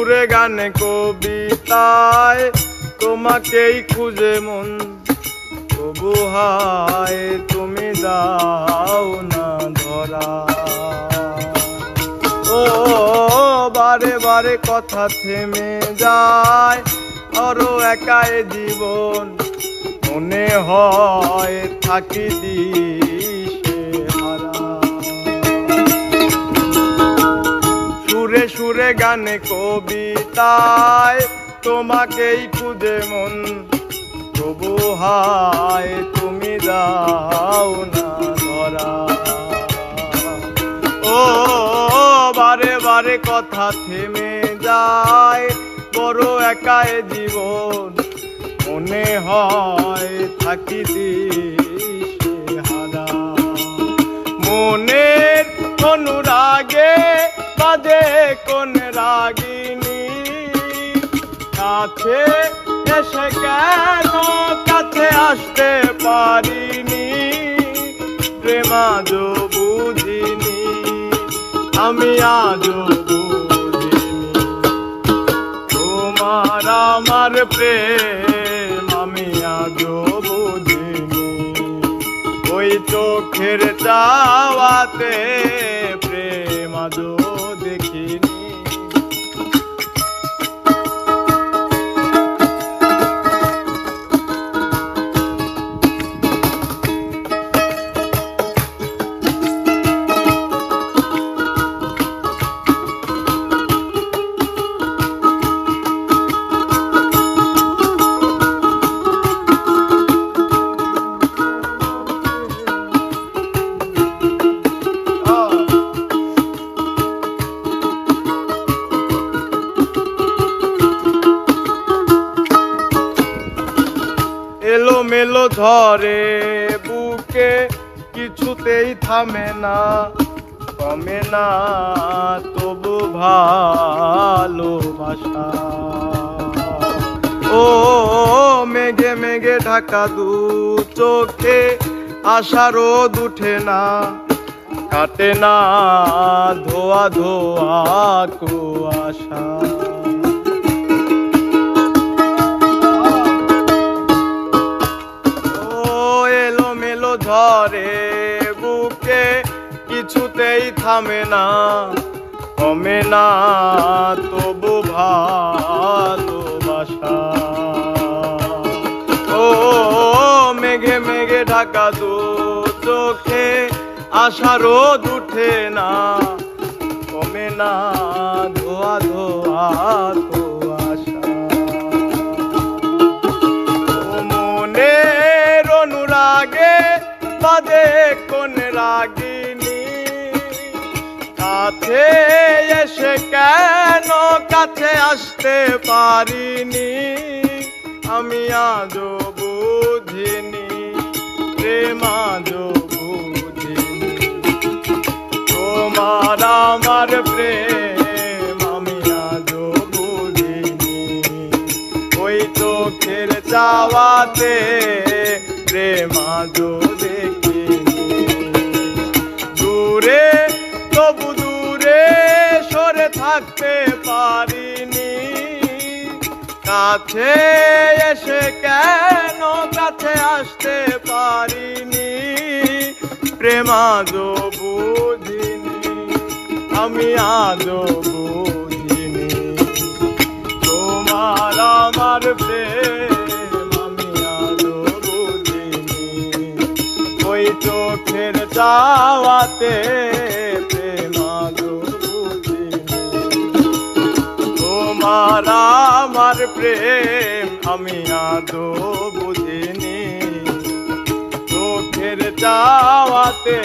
সুরে গানে কবিতায় তোমাকেই খুঁজে মন, তবু হায় তুমি দাও না ধরা। ও বারে বারে কথা থেমে যায়, আরো একাই জীবন মনে হয় থাকি দিশে হারা। সুরে সুরে গানে কবিতায় তোমাকেই খুঁজে মন, তবু হায় তুমি দাও না ধরা। ও বারে বারে কথা থেমে যায়, বড় একাই জীবন মনে হয় থাকি দিশে হারা। মনের অনুরাগে বাজে কোন রাগিনী, কাছে এসে কেন কাছে আসতে পারিনি। প্রেম আজও বুঝিনি, আমি আজও বুঝিনি। তোমার আমার প্রেম আমি আজও বুঝিনি। ওই চোখের চাওয়াতে প্রেম আজও দেখিনি। এলো মেলো ঝরে বুকে কিছুতেই থামে না, কমে না তবু ভালোবাসা। ও মেঘে মেঘে ঢাকা দু চোখে আশা রোদ উঠে না, কাটে না ধোয়া ধোয়া কুয়াশা। ঝরে বুকে কিছুতেই থামে না, কমে না তবু ভালোবাসা। ও মেঘে মেঘে ঢাকা দু চোখে আশা রোদ উঠে না, কমে না ধোয়া ধোয়া কুয়াশা। মনের অনুরাগে বাজে কোন রাগিনী, কাছে এসে কেন কাছে আসতে পারিনি। আমি আজও বুঝিনি, প্রেম আজও বুঝিনি। তোমার আমার প্রেম আমি আজও বুঝিনি। ওই চোখের চাওয়াতে প্রেম আজও দেখিনি। দূরে তবু দূরে সরে থাকতে পারিনি, কাছে এসে কেন কাছে আসতে পারিনি। প্রেম আজও বুঝিনি, আমি আজও বুঝিনি। তোমার আমার প্রেম আমি আজও বুঝিনি। ওই চোখের চাওয়াতে প্রেম আজও বুঝিনি। তোমার আমার প্রেম আমি আজও বুঝিনি। চোখের চাওয়াতে